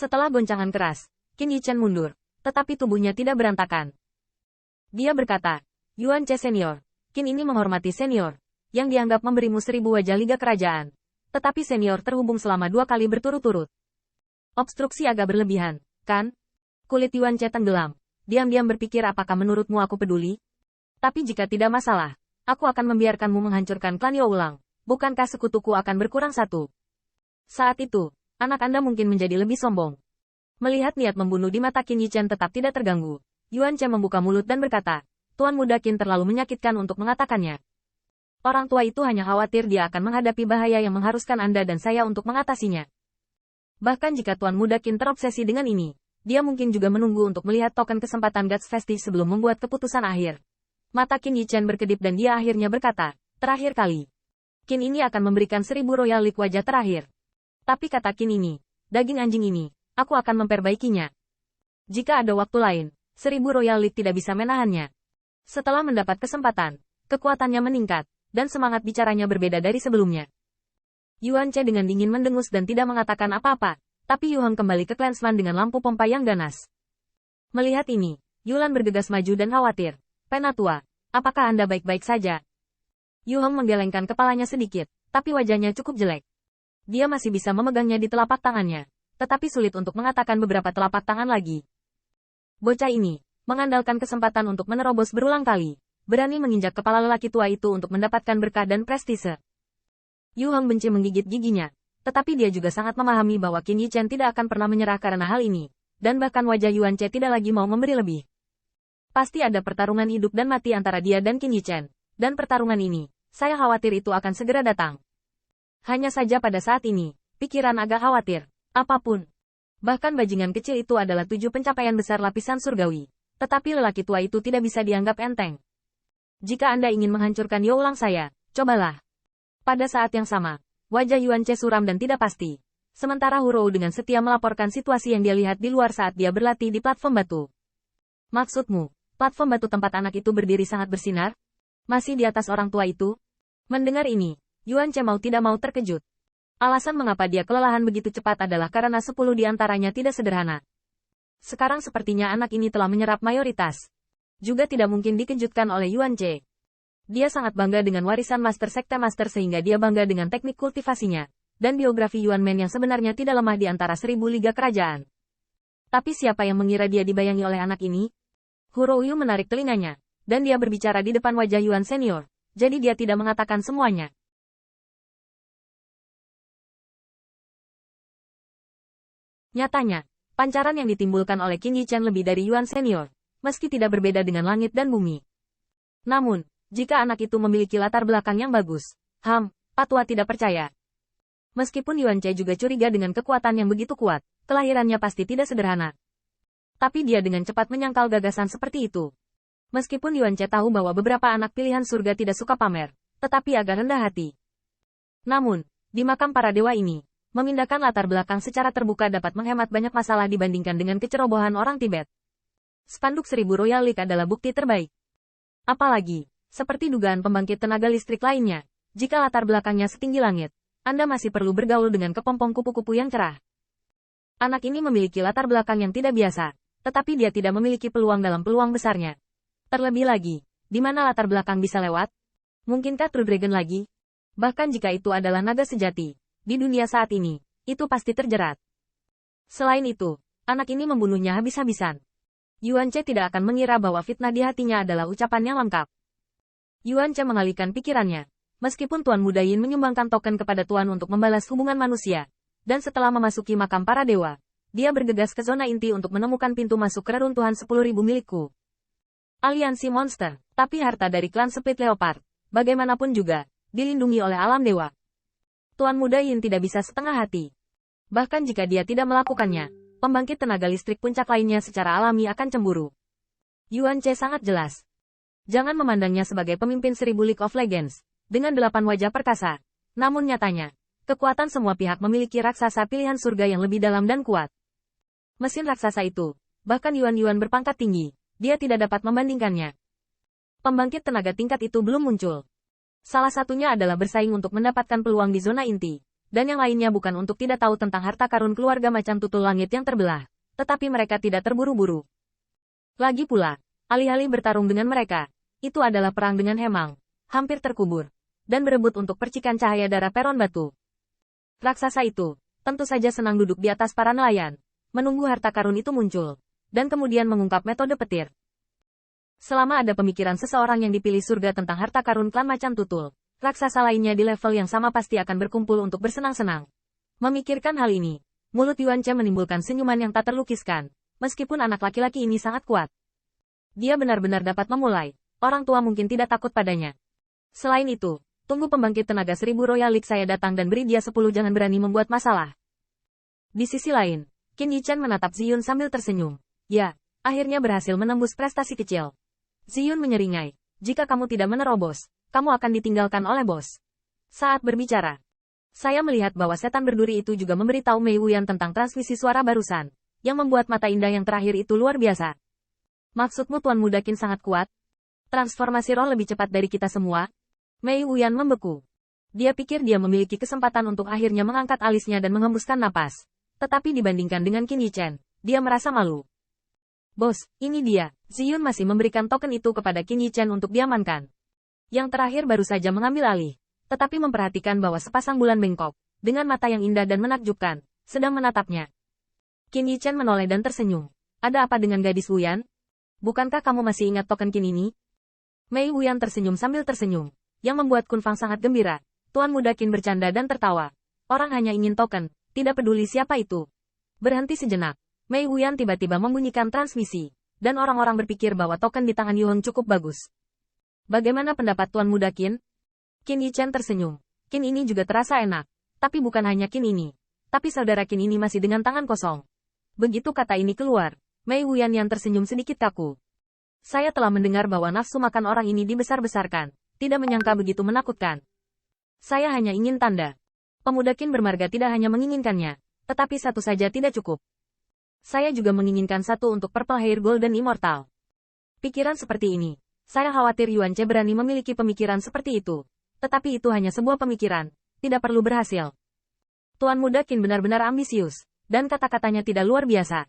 Setelah goncangan keras, Qin Yichen mundur, tetapi tubuhnya tidak berantakan. Dia berkata, Yuan Che senior, Qin ini menghormati senior, yang dianggap memberimu 1000 wajah Liga Kerajaan. Tetapi senior terhubung selama 2 kali berturut-turut. Obstruksi agak berlebihan, kan? Kulit Yuan Che tenggelam. Diam-diam berpikir apakah menurutmu aku peduli? Tapi jika tidak masalah, aku akan membiarkanmu menghancurkan klan Yo ulang. Bukankah sekutuku akan berkurang satu? Saat itu, anak Anda mungkin menjadi lebih sombong. Melihat niat membunuh di mata Qin Yichen tetap tidak terganggu, Yuan Che membuka mulut dan berkata, Tuan Muda Qin terlalu menyakitkan untuk mengatakannya. Orang tua itu hanya khawatir dia akan menghadapi bahaya yang mengharuskan Anda dan saya untuk mengatasinya. Bahkan jika Tuan Muda Qin terobsesi dengan ini, dia mungkin juga menunggu untuk melihat token kesempatan Guts Festi sebelum membuat keputusan akhir. Mata Qin Yichen berkedip dan dia akhirnya berkata, terakhir kali. Qin ini akan memberikan 1000 Royal League wajah terakhir. Tapi kata Qin ini, daging anjing ini, aku akan memperbaikinya. Jika ada waktu lain, 1000 Royal League tidak bisa menahannya. Setelah mendapat kesempatan, kekuatannya meningkat, dan semangat bicaranya berbeda dari sebelumnya. Yuan Che dengan dingin mendengus dan tidak mengatakan apa-apa. Tapi Yu Hong kembali ke Clansman dengan lampu pompa yang ganas. Melihat ini, Yulan bergegas maju dan khawatir. Penatua, apakah Anda baik-baik saja? Yu Hong menggelengkan kepalanya sedikit, tapi wajahnya cukup jelek. Dia masih bisa memegangnya di telapak tangannya, tetapi sulit untuk mengatakan beberapa telapak tangan lagi. Bocah ini, mengandalkan kesempatan untuk menerobos berulang kali, berani menginjak kepala lelaki tua itu untuk mendapatkan berkah dan prestise. Yu Hong benci menggigit giginya. Tetapi dia juga sangat memahami bahwa Qin Yichen tidak akan pernah menyerah karena hal ini, dan bahkan wajah Yuan Che tidak lagi mau memberi lebih. Pasti ada pertarungan hidup dan mati antara dia dan Qin Yichen, dan pertarungan ini, saya khawatir itu akan segera datang. Hanya saja pada saat ini, pikiran agak khawatir, apapun. Bahkan bajingan kecil itu adalah 7 pencapaian besar lapisan surgawi, tetapi lelaki tua itu tidak bisa dianggap enteng. Jika Anda ingin menghancurkan Yo ulang saya, cobalah. Pada saat yang sama, wajah Yuan Che suram dan tidak pasti. Sementara Hurou dengan setia melaporkan situasi yang dia lihat di luar saat dia berlatih di platform batu. Maksudmu, platform batu tempat anak itu berdiri sangat bersinar? Masih di atas orang tua itu? Mendengar ini, Yuan Che mau tidak mau terkejut. Alasan mengapa dia kelelahan begitu cepat adalah karena 10 di antaranya tidak sederhana. Sekarang sepertinya anak ini telah menyerap mayoritas. Juga tidak mungkin dikejutkan oleh Yuan Che. Dia sangat bangga dengan warisan Master Sekte Master sehingga dia bangga dengan teknik kultivasinya, dan biografi Yuan Men yang sebenarnya tidak lemah di antara 1000 Liga Kerajaan. Tapi siapa yang mengira dia dibayangi oleh anak ini? Hurou Yu menarik telinganya, dan dia berbicara di depan wajah Yuan Senior, jadi dia tidak mengatakan semuanya. Nyatanya, pancaran yang ditimbulkan oleh Qin Yichen lebih dari Yuan Senior, meski tidak berbeda dengan langit dan bumi. Namun, jika anak itu memiliki latar belakang yang bagus, Patua tidak percaya. Meskipun Yuan Che juga curiga dengan kekuatan yang begitu kuat, kelahirannya pasti tidak sederhana. Tapi dia dengan cepat menyangkal gagasan seperti itu. Meskipun Yuan Che tahu bahwa beberapa anak pilihan surga tidak suka pamer, tetapi agak rendah hati. Namun, di makam para dewa ini, memindahkan latar belakang secara terbuka dapat menghemat banyak masalah dibandingkan dengan kecerobohan orang Tibet. Spanduk 1000 Royal League adalah bukti terbaik. Apalagi, seperti dugaan pembangkit tenaga listrik lainnya, jika latar belakangnya setinggi langit, Anda masih perlu bergaul dengan kepompong kupu-kupu yang cerah. Anak ini memiliki latar belakang yang tidak biasa, tetapi dia tidak memiliki peluang dalam peluang besarnya. Terlebih lagi, di mana latar belakang bisa lewat? Mungkinkah True Dragon lagi? Bahkan jika itu adalah naga sejati, di dunia saat ini, itu pasti terjerat. Selain itu, anak ini membunuhnya habis-habisan. Yuan Che tidak akan mengira bahwa fitnah di hatinya adalah ucapan yang lengkap. Yuan Che mengalihkan pikirannya. Meskipun Tuan Muda Yin menyumbangkan token kepada Tuan untuk membalas hubungan manusia, dan setelah memasuki makam para dewa, dia bergegas ke zona inti untuk menemukan pintu masuk ke reruntuhan 10.000 milikku. Aliansi monster, tapi harta dari klan Split Leopard, bagaimanapun juga, dilindungi oleh alam dewa. Tuan Muda Yin tidak bisa setengah hati. Bahkan jika dia tidak melakukannya, pembangkit tenaga listrik puncak lainnya secara alami akan cemburu. Yuan Che sangat jelas. Jangan memandangnya sebagai pemimpin 1000 League of Legends, dengan 8 wajah perkasa. Namun nyatanya, kekuatan semua pihak memiliki raksasa pilihan surga yang lebih dalam dan kuat. Mesin raksasa itu, bahkan Yuan berpangkat tinggi, dia tidak dapat membandingkannya. Pembangkit tenaga tingkat itu belum muncul. Salah satunya adalah bersaing untuk mendapatkan peluang di zona inti, dan yang lainnya bukan untuk tidak tahu tentang harta karun keluarga macan tutul langit yang terbelah, tetapi mereka tidak terburu-buru. Lagi pula, alih-alih bertarung dengan mereka, itu adalah perang dengan hemang, hampir terkubur, dan berebut untuk percikan cahaya darah peron batu. Raksasa itu, tentu saja senang duduk di atas para nelayan, menunggu harta karun itu muncul, dan kemudian mengungkap metode petir. Selama ada pemikiran seseorang yang dipilih surga tentang harta karun klan macan tutul, raksasa lainnya di level yang sama pasti akan berkumpul untuk bersenang-senang. Memikirkan hal ini, mulut Yuan Che menimbulkan senyuman yang tak terlukiskan, meskipun anak laki-laki ini sangat kuat. Dia benar-benar dapat memulai, orang tua mungkin tidak takut padanya. Selain itu, tunggu pembangkit tenaga 1000 Royal League saya datang dan beri dia 10 jangan berani membuat masalah. Di sisi lain, Qin Yichen menatap Ziyun sambil tersenyum. Ya, akhirnya berhasil menembus prestasi kecil. Ziyun menyeringai, jika kamu tidak menerobos, kamu akan ditinggalkan oleh bos. Saat berbicara, saya melihat bahwa setan berduri itu juga memberitahu Mei Wuyan tentang transmisi suara barusan, yang membuat mata indah yang terakhir itu luar biasa. Maksudmu Tuan Muda Qin sangat kuat? Transformasi roh lebih cepat dari kita semua? Mei Wuyan membeku. Dia pikir dia memiliki kesempatan untuk akhirnya mengangkat alisnya dan menghembuskan napas. Tetapi dibandingkan dengan Qin Yichen, dia merasa malu. Bos, ini dia. Ziyun masih memberikan token itu kepada Qin Yichen untuk diamankan. Yang terakhir baru saja mengambil alih, tetapi memperhatikan bahwa sepasang bulan bengkok, dengan mata yang indah dan menakjubkan, sedang menatapnya. Qin Yichen menoleh dan tersenyum. Ada apa dengan gadis Wuyan? Bukankah kamu masih ingat token Qin ini? Mei Wuyan tersenyum sambil tersenyum, yang membuat Kun Fang sangat gembira. Tuan Muda Qin bercanda dan tertawa. Orang hanya ingin token, tidak peduli siapa itu. Berhenti sejenak, Mei Wuyan tiba-tiba membunyikan transmisi, dan orang-orang berpikir bahwa token di tangan Yu Heng cukup bagus. Bagaimana pendapat Tuan Muda Qin? Qin Yichen tersenyum. Qin ini juga terasa enak. Tapi bukan hanya Qin ini. Tapi saudara Qin ini masih dengan tangan kosong. Begitu kata ini keluar, Mei Wuyan yang tersenyum sedikit kaku. Saya telah mendengar bahwa nafsu makan orang ini dibesar-besarkan. Tidak menyangka begitu menakutkan. Saya hanya ingin tanda. Pemuda Qin bermarga tidak hanya menginginkannya, tetapi satu saja tidak cukup. Saya juga menginginkan satu untuk Purple Hair Golden Immortal. Pikiran seperti ini. Saya khawatir Yuan Che berani memiliki pemikiran seperti itu. Tetapi itu hanya sebuah pemikiran, tidak perlu berhasil. Tuan Muda Qin benar-benar ambisius, dan kata-katanya tidak luar biasa.